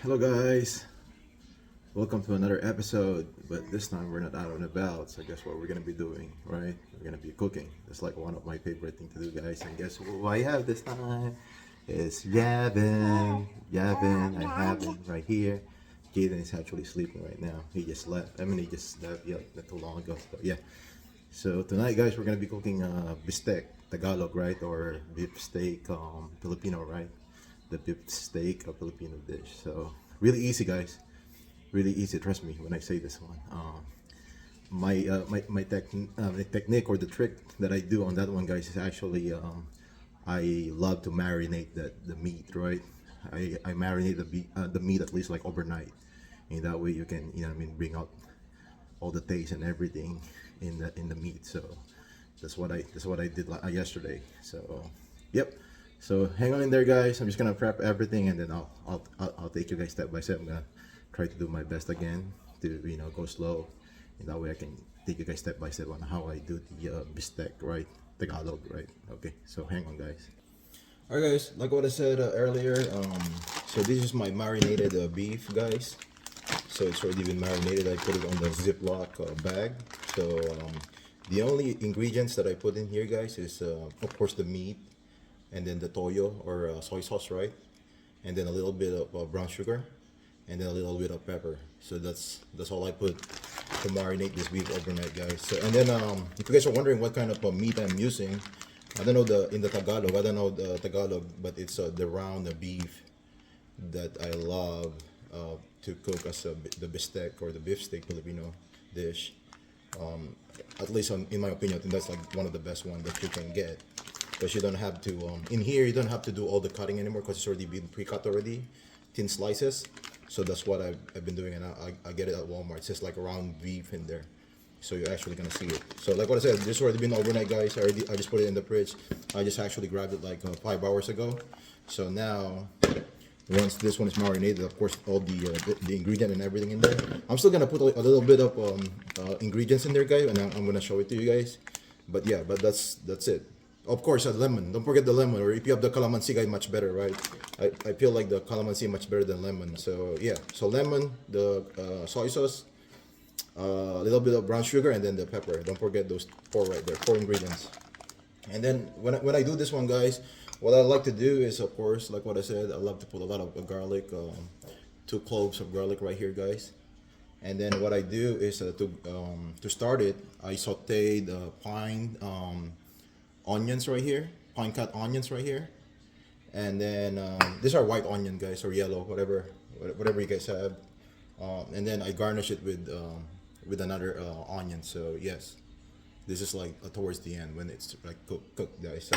Hello guys, welcome to another episode, but this time we're not out and about, so guess what we're gonna be doing, right? We're gonna be cooking. That's like one of my favorite things to do, guys, and guess who I have this time? It's Yavin, I have him right here. Jaden is actually sleeping right now. He just left, he just left, yeah, not too long ago, but yeah. So tonight guys, we're gonna be cooking Bistek Tagalog, right? Or beef steak Filipino, right? The beef steak, a Filipino dish. So really easy, guys. Really easy. Trust me when I say this one. My technique or the trick that I do on that one, guys, is actually I love to marinate the meat, right? I marinate the meat at least like overnight, and that way you can bring out all the taste and everything in the meat. So that's what I did yesterday. So yep. So hang on in there, guys. I'm just gonna prep everything, and then I'll take you guys step by step. I'm gonna try to do my best again to go slow, and that way I can take you guys step by step on how I do the bistek, right? Tagalog, right? Okay. So hang on, guys. All right, guys. Like what I said earlier. So this is my marinated beef, guys. So it's already been marinated. I put it on the Ziploc bag. So the only ingredients that I put in here, guys, is of course the meat, and then the toyo or soy sauce, right? And then a little bit of brown sugar, and then a little bit of pepper. So that's all I put to marinate this beef overnight, guys. So and then if you guys are wondering what kind of meat I'm using, I don't know in the Tagalog. I don't know the Tagalog, but it's the round beef that I love to cook as the bistek or the beef steak Filipino dish. At least in my opinion, I think that's like one of the best ones that you can get, because you don't have to in here you don't have to do all the cutting anymore, because it's already been pre-cut already, thin slices. So that's what I've been doing, and I get it at Walmart. It's just like round beef in there, so you're actually gonna see it. So like what I said, this already been overnight, guys. I just put it in the fridge. I just actually grabbed it like 5 hours ago. So now once this one is marinated, of course all the ingredient and everything in there, I'm still gonna put a little bit of ingredients in there, guys, and I'm gonna show it to you guys. But yeah, but that's it. Of course, a lemon. Don't forget the lemon. Or if you have the calamansi, guys, much better, right? I feel like the calamansi much better than lemon. So yeah, so lemon, the soy sauce, a little bit of brown sugar, and then the pepper. Don't forget those four right there, 4 ingredients. And then when I do this one, guys, what I like to do is, of course, like what I said, I love to put a lot of garlic, 2 cloves of garlic right here, guys. And then what I do is to start it, I saute the pine onions right here, pine cut onions right here, and then these are white onion, guys, or yellow, whatever you guys have. And then I garnish it with another onion. So yes, this is like towards the end when it's like cooked, guys.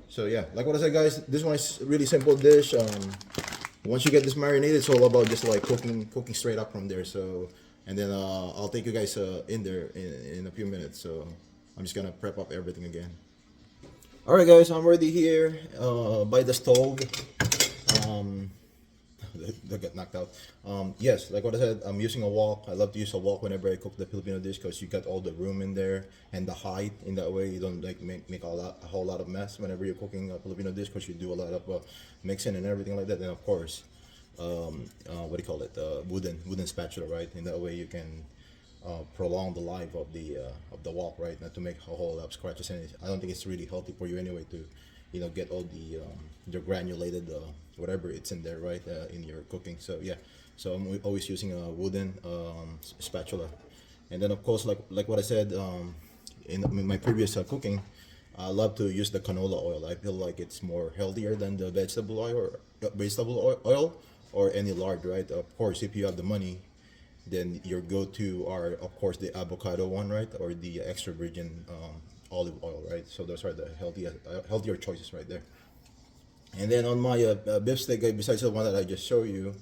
So yeah, like what I said, guys, this one is a really simple dish. Once you get this marinated, it's all about just like cooking straight up from there. So and then I'll take you guys in there in a few minutes. So I'm just gonna prep up everything again. All right, guys, I'm already here by the stove. Um, that got knocked out. Yes, like what I said, I'm using a wok. I love to use a wok whenever I cook the Filipino dish, because you got all the room in there and the height. In that way, you don't like make a whole lot of mess whenever you're cooking a Filipino dish, because you do a lot of mixing and everything like that. And of course, what do you call it? Wooden spatula, right? In that way, you can prolong the life of the wok, right? Not to make a whole lot of scratches, and I don't think it's really healthy for you anyway to get all the granulated whatever it's in there, right, in your cooking. So yeah, so I'm always using a wooden spatula. And then of course, like what I said, in my previous cooking, I love to use the canola oil. I feel like it's more healthier than the vegetable oil or any lard, right? Of course, if you have the money, then your go-to are of course the avocado one, right, or the extra virgin olive oil, right? So those are the healthier choices right there. And then on my beef steak, besides the one that I just showed you,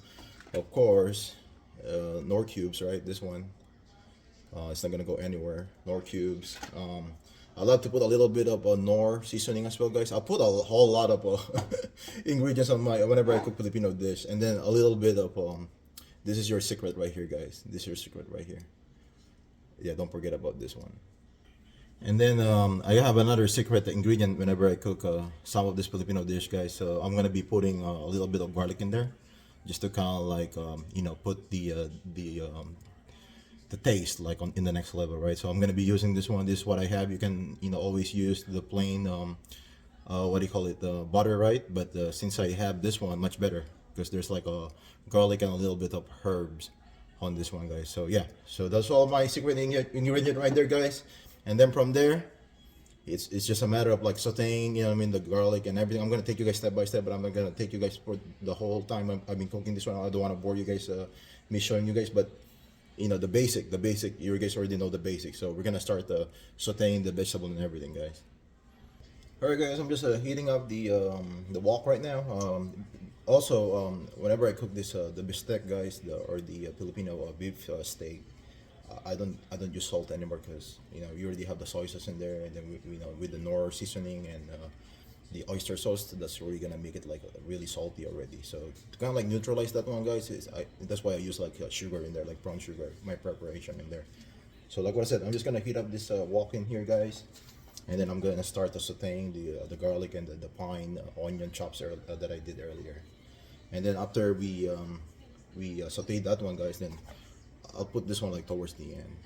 of course, Knorr cubes, right? This one, it's not gonna go anywhere. Knorr cubes. I love to put a little bit of Knorr seasoning as well, guys. I'll put a whole lot of ingredients on my whenever I cook Filipino dish, and then a little bit of this is your secret right here, guys. This is your secret right here. Yeah, don't forget about this one. And then I have another secret ingredient whenever I cook some of this Filipino dish, guys. So I'm gonna be putting a little bit of garlic in there, just to kind of like put the taste like on in the next level, right? So I'm gonna be using this one. This is what I have. You can always use the plain what do you call it, butter, right? But since I have this one, much better because there's like a garlic and a little bit of herbs on this one, guys. So yeah, so that's all my secret ingredient right there, guys. And then from there, it's just a matter of like sauteing, you know what I mean, the garlic and everything. I'm gonna take you guys step by step, but I'm not gonna take you guys for the whole time I've been cooking this one. I don't want to bore you guys, me showing you guys, but the basic, you guys already know the basic. So we're gonna start sauteing the vegetable and everything, guys. All right, guys, I'm just heating up the wok right now. Also, whenever I cook this the bistek, guys, or the Filipino beef steak, I don't use salt anymore because you already have the soy sauce in there, and then with the Knorr seasoning and the oyster sauce, that's really gonna make it like really salty already. So to kind of like neutralize that one, guys, that's why I use like sugar in there, like brown sugar, my preparation in there. So like what I said, I'm just gonna heat up this wok in here, guys, and then I'm gonna start sauteing the garlic and the pine onion chops that I did earlier. And then after we sauteed that one, guys, then I'll put this one like towards the end,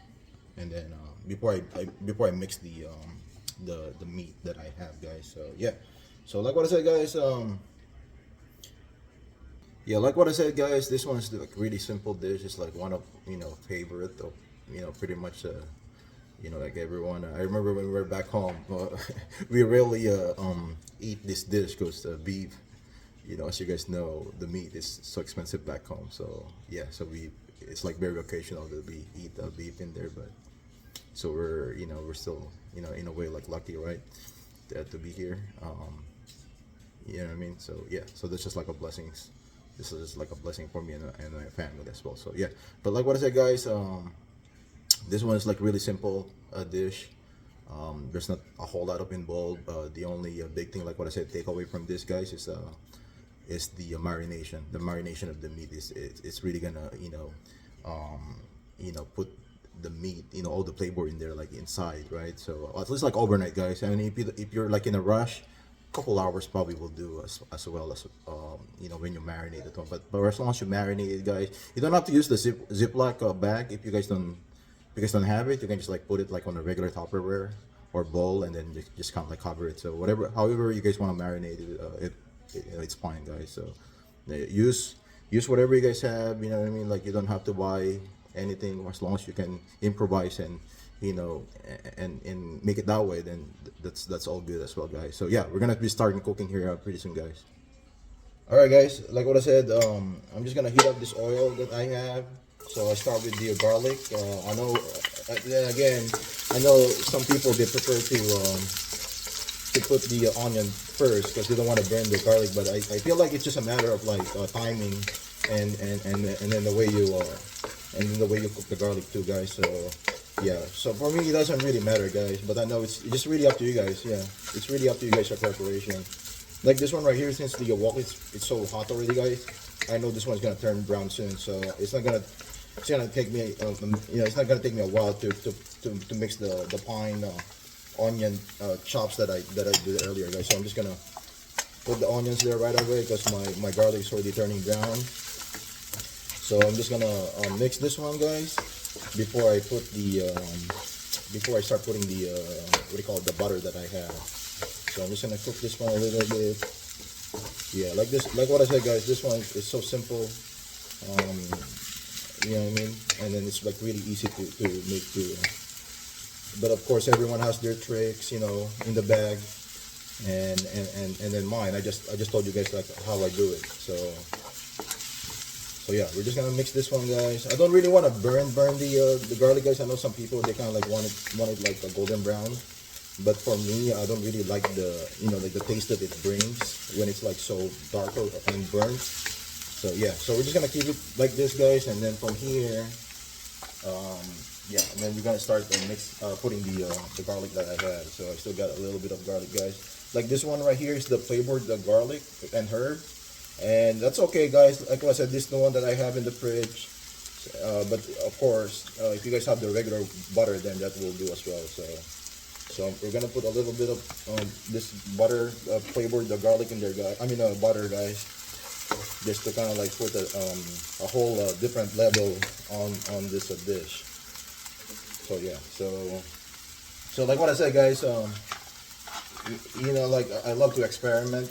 and then before I mix the meat that I have, guys. So yeah, so like what I said, guys, yeah, like what I said, guys, this one's like really simple dish. It's like one of favorite of pretty much like everyone. I remember when we were back home, we rarely eat this dish because beef, as you guys know, the meat is so expensive back home. So yeah, so it's like very occasional that we eat beef in there, but so we're still in a way like lucky, right, to be here. You know what I mean? So yeah, so that's just like a blessing. This is just like a blessing for me and my family as well. So yeah, but like what I said, guys, this one is like really simple dish. There's not a whole lot of involved. The only big thing, like what I said, take away from this, guys, is the marination. The marination of the meat it's really gonna put the meat, all the flavor in there, like inside, right? So at least like overnight, guys. I mean, if you're like in a rush, couple hours probably will do as well as when you marinate it. But as long as you marinate it, guys, you don't have to use the Ziploc bag if you guys don't have it. You can just like put it like on a regular Tupperware or bowl, and then just kind of like cover it. So however you guys want to marinate it, it's fine, guys. So use whatever you guys have. You know what I mean? Like you don't have to buy anything as long as you can improvise and and make it that way. Then that's all good as well, guys. So yeah, we're gonna be starting cooking here pretty soon, guys. All right, guys. Like what I said, I'm just gonna heat up this oil that I have. So I start with the garlic. I know. Then again, I know some people they prefer to put the onion first because they don't want to burn the garlic. But I feel like it's just a matter of like timing and then the way you cook the garlic too, guys. So yeah. So for me, it doesn't really matter, guys. But I know it's just really up to you guys. Yeah, it's really up to you guys your preparation. Like this one right here, since the wok it's so hot already, guys. I know this one's gonna turn brown soon, so it's not gonna take me it's not gonna take me a while to mix the pine onion chops that I did earlier, guys. So I'm just gonna put the onions there right away because my garlic is already turning brown. So I'm just gonna mix this one, guys, before I start putting the what do you call it, the butter that I have. So I'm just gonna cook this one a little bit. Yeah, like what I said, guys, this one is so simple. You know what I mean? And then it's like really easy to make too. But of course, everyone has their tricks, in the bag. And then mine, I just told you guys like how I do it. So yeah, we're just gonna mix this one, guys. I don't really want to burn the garlic, guys. I know some people they kind of like want it like a golden brown. But for me, I don't really like the like the taste that it brings when it's like so dark and burnt. So yeah, so we're just gonna keep it like this, guys, and then from here, yeah, and then we're gonna start putting the garlic that I had. So I still got a little bit of garlic, guys. Like this one right here is the flavored garlic and herb, and that's okay, guys. Like I said, this is the one that I have in the fridge. But of course, if you guys have the regular butter, then that will do as well. So we're gonna put a little bit of this butter flavored the garlic in there, guys. I mean butter, guys. just to kind of like put a whole different level on this dish. So yeah, so like what I said, guys, you know, like I love to experiment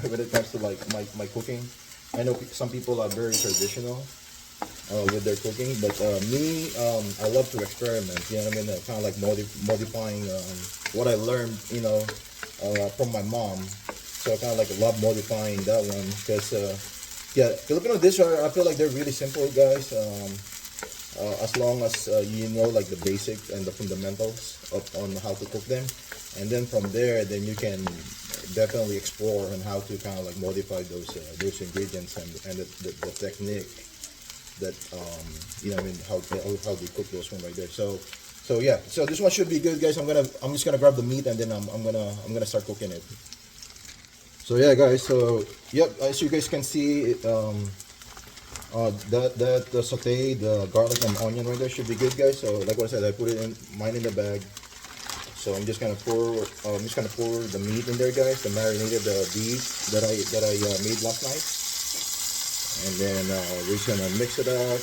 when it comes to like my cooking. I know some people are very traditional with their cooking, but me, I love to experiment. You know what I mean? Kind of like modifying what I learned, you know, from my mom. So I kind of like love modifying that one because, yeah, Filipino dishes I feel like they're really simple, guys. As long as you know like the basics and the fundamentals on how to cook them, and then from there, then you can definitely explore on how to kind of like modify those ingredients and the technique that you know, I mean, how they cook those one right there. So yeah, so this one should be good, guys. I'm just gonna grab the meat and then I'm gonna start cooking it. So yeah, guys. So yep, as you guys can see, that the saute, the garlic and onion right there should be good, guys. So like what I said, I put it in mine in the bag. So I'm just gonna pour the meat in there, guys. The marinated beef that I made last night, and then we're just gonna mix it up,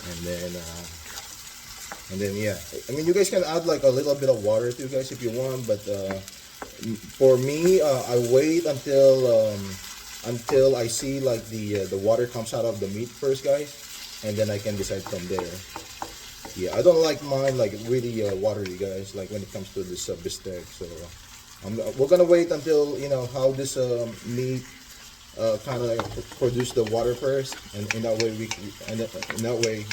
and then yeah. I mean, you guys can add like a little bit of water too, guys, if you want. But for me, I wait until I see like the water comes out of the meat first, guys, and then I can decide from there. Yeah, I don't like mine like really watery, guys, like when it comes to this bistek. So we're gonna wait until, you know, how this meat kind of like produce the water first, and in that way in that way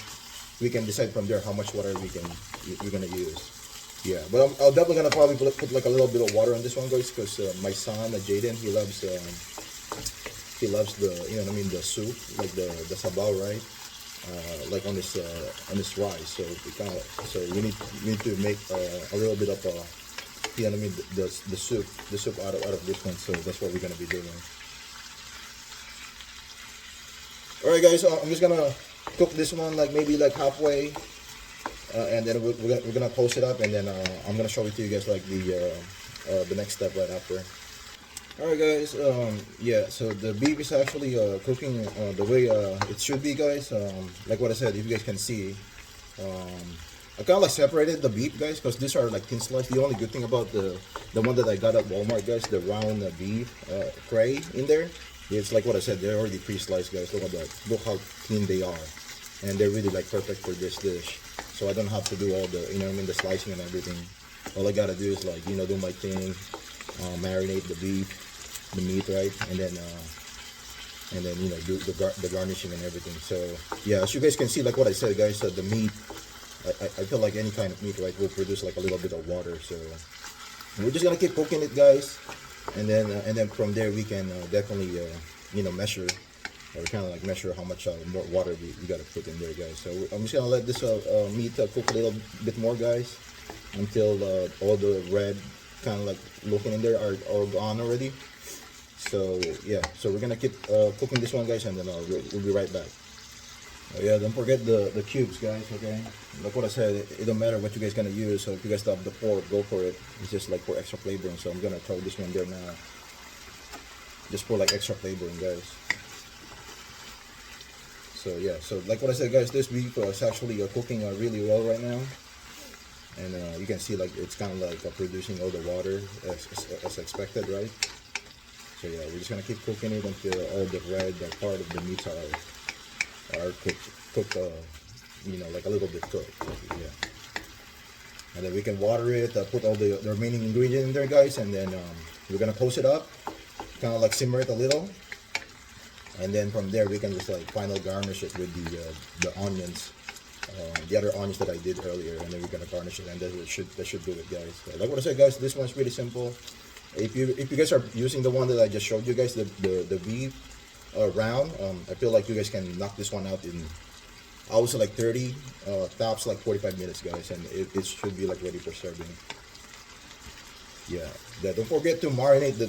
we can decide from there how much water we're gonna use. Yeah, but I'll definitely gonna probably put like a little bit of water on this one, guys, because my son Jaden, he loves the, you know what I mean, the soup, like the sabaw, right? Like on this rice. So we need to make a little bit of you know what I mean, the soup out of this one. So that's what we're gonna be doing. All right, guys. So I'm just gonna cook this one like maybe like halfway. And then we're gonna post it up, and then I'm gonna show it to you guys like the next step right after. All right, guys. Yeah, so the beef is actually cooking the way it should be, guys. Like what I said, if you guys can see, I kind of like separated the beef, guys, because these are like thin slice. The only good thing about the one that I got at Walmart, guys, the round beef tray in there, it's like what I said, they're already pre-sliced, guys. Look at that. Look how clean they are, and they're really like perfect for this dish. So I don't have to do all the, you know what I mean, the slicing and everything. All I gotta do is like, you know, do my thing, marinate the beef, the meat, right, and then you know, do the garnishing and everything. So yeah, as you guys can see, like what I said, guys, the meat, I feel like any kind of meat, right, will produce like a little bit of water. So we're just gonna keep cooking it, guys, and then from there we can definitely you know, measure, or kind of like measure how much more water we gotta put in there, guys. So I'm just gonna let this meat cook a little bit more, guys, until all the red kind of like looking in there are gone already. So yeah, so we're gonna keep cooking this one, guys, and then we'll be right back. Oh, yeah, don't forget the cubes, guys. Okay, like what I said, it don't matter what you guys gonna use. So if you guys have the pork, go for it. It's just like for extra flavoring. So I'm gonna throw this one there now, just for like extra flavoring, guys. So yeah, so like what I said, guys, this beef is actually cooking really well right now, and you can see like it's kind of like producing all the water as expected, right? So yeah, we're just gonna keep cooking it until all the red part of the meats are cooked, you know, like a little bit cooked. Yeah, and then we can water it, put all the remaining ingredients in there, guys, and then we're gonna close it up, kind of like simmer it a little. And then from there, we can just like final garnish it with the onions, the other onions that I did earlier, and then we're gonna garnish it, and that should do it, guys. So like what I said, guys, this one's really simple. If you guys are using the one that I just showed you guys, the beef round, I feel like you guys can knock this one out in, I would say like 30 tops, like 45 minutes, guys, and it should be like ready for serving. Yeah, don't forget to marinate the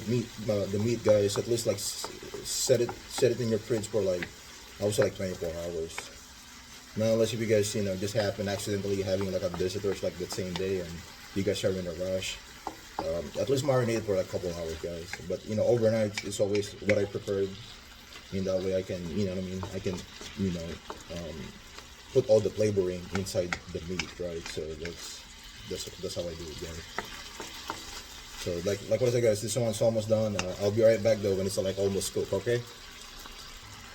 meat, guys. At least like set it in your fridge for like, I would say like 24 hours. Now, unless if you guys, you know, just happen accidentally having like a visitors like the same day, and you guys are in a rush, At least marinate for like a couple hours, guys. But overnight is always what I prefer. In that way, I can, what I mean, I can, you know, um, put all the flavoring inside the meat, right? So that's how I do it, guys. So like what I said, guys, this one's almost done. I'll be right back though when it's like almost cooked. Okay.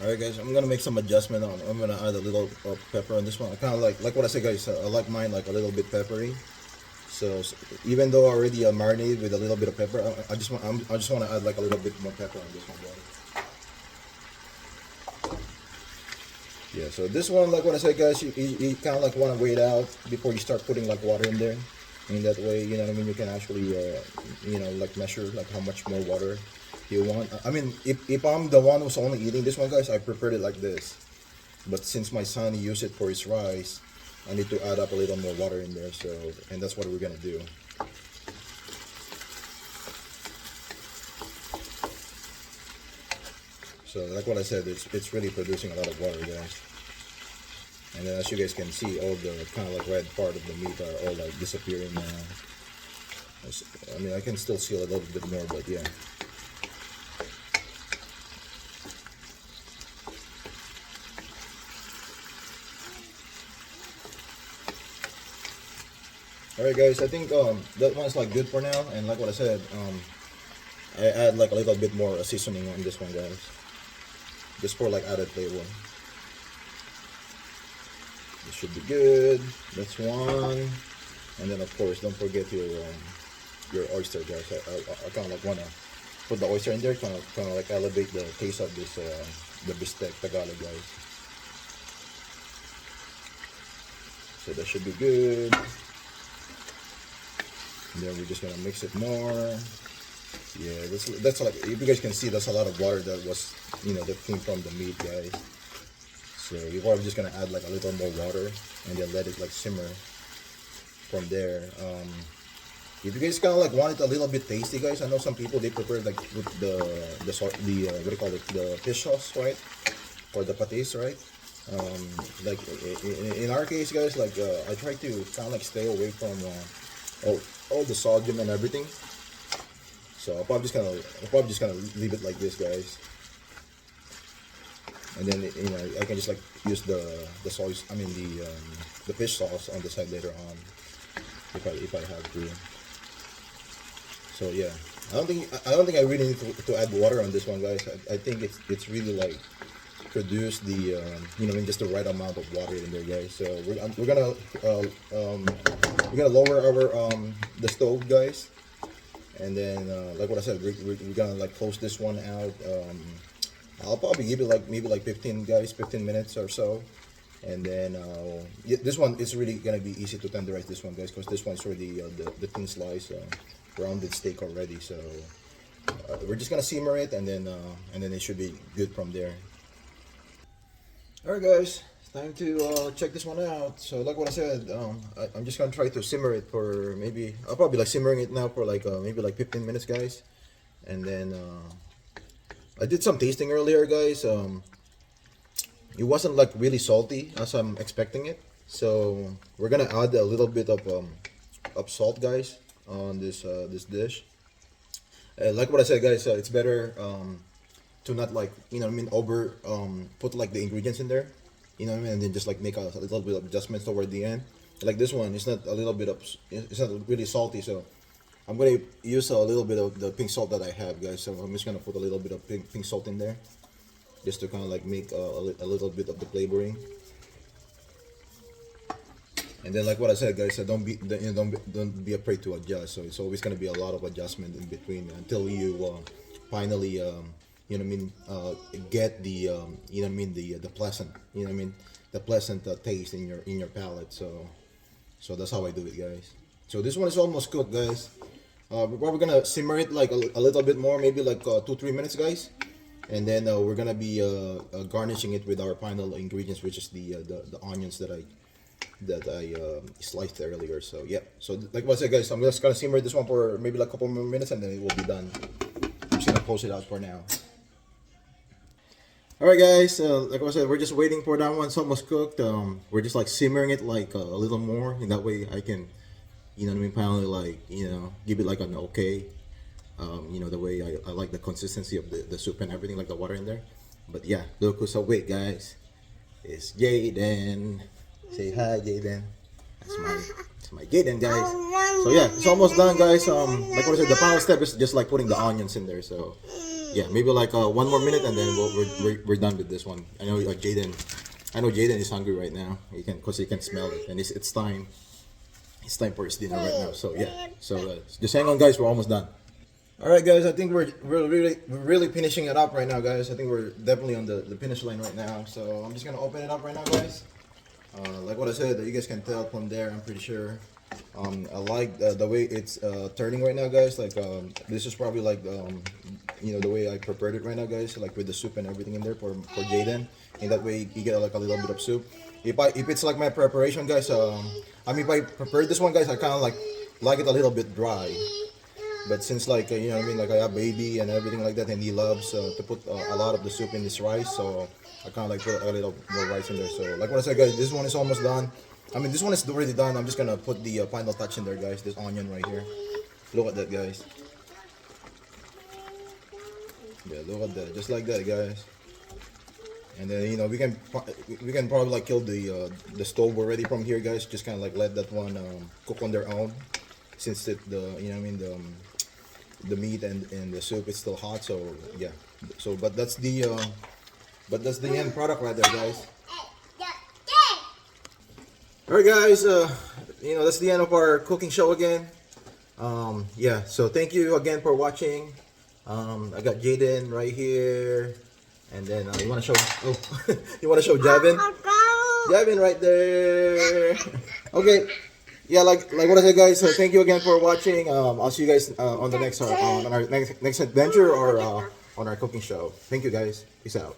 All right, guys. I'm gonna make some adjustment on. I'm gonna add a little pepper on this one. I kind of like what I said, guys. I like mine like a little bit peppery. So even though I already marinated with a little bit of pepper, I just want to add like a little bit more pepper on this one, guys. Yeah, so this one, like what I said, guys, you kind of like want to wait out before you start putting like water in there. In that way, you know what I mean, you can actually, like measure like how much more water you want. I mean, if I'm the one who's only eating this one, guys, I prepared it like this. But since my son used it for his rice, I need to add up a little more water in there. So, and that's what we're gonna do. So, like what I said, it's really producing a lot of water, guys. And then as you guys can see, all the kind of like red part of the meat are all like disappearing now. I mean, I can still see a little bit more, but yeah. Alright, guys, I think that one's like good for now. And like what I said, I add like a little bit more seasoning on this one, guys. Just for like added flavor. This should be good. That's one. And then of course, don't forget your oyster, guys. I kind of like wanna put the oyster in there, kind of like elevate the taste of this the Bistek Tagalog, guys. So that should be good. And then we're just gonna mix it more. Yeah, that's like, if you guys can see, that's a lot of water that was, that came from the meat, guys. So you're probably just gonna add like a little more water and then let it like simmer from there. If you guys kind of like want it a little bit tasty, guys, I know some people they prefer like with the what do you call it, the fish sauce, right, or the patis, right? Like in our case, guys, like I try to kind of like stay away from all the sodium and everything. So I'm probably just gonna leave it like this, guys. And then I can just like use the soy, I mean the fish sauce on the side later on if I have to. So yeah, I don't think I really need to add water on this one, guys. I think it's really like produce the just the right amount of water in there, guys. So we're gonna lower our the stove, guys. And then like what I said, we're gonna like close this one out. I'll probably give it like maybe like 15 minutes or so. And then this one is really gonna be easy to tenderize, this one, guys, because this one's already the thin slice rounded steak already. So we're just gonna simmer it, and then it should be good from there. All right, guys, it's time to check this one out. So like what I said, I'm just gonna try to simmer it for I'll probably like simmering it now for like maybe like 15 minutes, guys. And then I did some tasting earlier, guys. It wasn't like really salty as I'm expecting it. So we're gonna add a little bit of salt, guys, on this this dish. Like what I said, guys, it's better to not like over put like the ingredients in there, and then just like make a little bit of adjustments toward the end. Like this one, it's not a little bit of, it's not really salty, so I'm gonna use a little bit of the pink salt that I have, guys. So I'm just gonna put a little bit of pink salt in there, just to kind of like make a little bit of the flavoring. And then like what I said, guys, don't be afraid to adjust. So it's always gonna be a lot of adjustment in between until you finally get the the pleasant the pleasant taste in your palate. So that's how I do it, guys. So this one is almost cooked, guys. We're gonna simmer it like a little bit more, maybe like 2-3 minutes, guys. And then we're gonna be garnishing it with our final ingredients, which is the onions that I sliced earlier. So yeah, so like what I said, guys, I'm just gonna simmer this one for maybe like a couple more minutes, and then it will be done. I'm just gonna close it out for now. Alright, guys, like I said, we're just waiting for that one. It's almost cooked. We're just like simmering it like a little more, and that way I can You know what I mean? Finally, like, give it like an okay. The way I like the consistency of the soup and everything, like the water in there. But yeah, look who's awake, guys. It's Jaden. Say hi, Jaden. That's my Jaden, guys. So yeah, it's almost done, guys. Like what I said, the final step is just like putting the onions in there. So yeah, maybe like 1 more minute, and then we're done with this one. I know Jaden. I know Jaden is hungry right now. Cause he can smell it, and it's time. It's time for his dinner right now. So yeah. So just hang on, guys. We're almost done. All right, guys. I think we're really finishing it up right now, guys. I think we're definitely on the finish line right now. So I'm just gonna open it up right now, guys. Like what I said, you guys can tell from there. I'm pretty sure. I like the way it's turning right now, guys. Like this is probably like the way I prepared it right now, guys. Like with the soup and everything in there for Jaden. In that way, you get like a little bit of soup. If it's like my preparation, guys. If I prepared this one, guys, I kind of like it a little bit dry. But since like what I mean, like I have baby and everything like that, and he loves to put a lot of the soup in this rice, so I kind of like put a little more rice in there. So like what I said, guys, this one is almost done. This one is already done. I'm just gonna put the final touch in there, guys. This onion right here. Look at that, guys. Yeah, look at that, just like that, guys. And then we can probably like kill the stove already from here, guys. Just kind of like let that one cook on their own, since the meat and the soup is still hot. So yeah, but that's the end product right there, guys. Alright, guys, that's the end of our cooking show again. Yeah, so thank you again for watching. I got Jaden right here, and then you want to show you want to show Javin? Javin right there. Okay. Yeah, like what I said, guys. So thank you again for watching. I'll see you guys on the next on our next adventure, or on our cooking show. Thank you, guys. Peace out.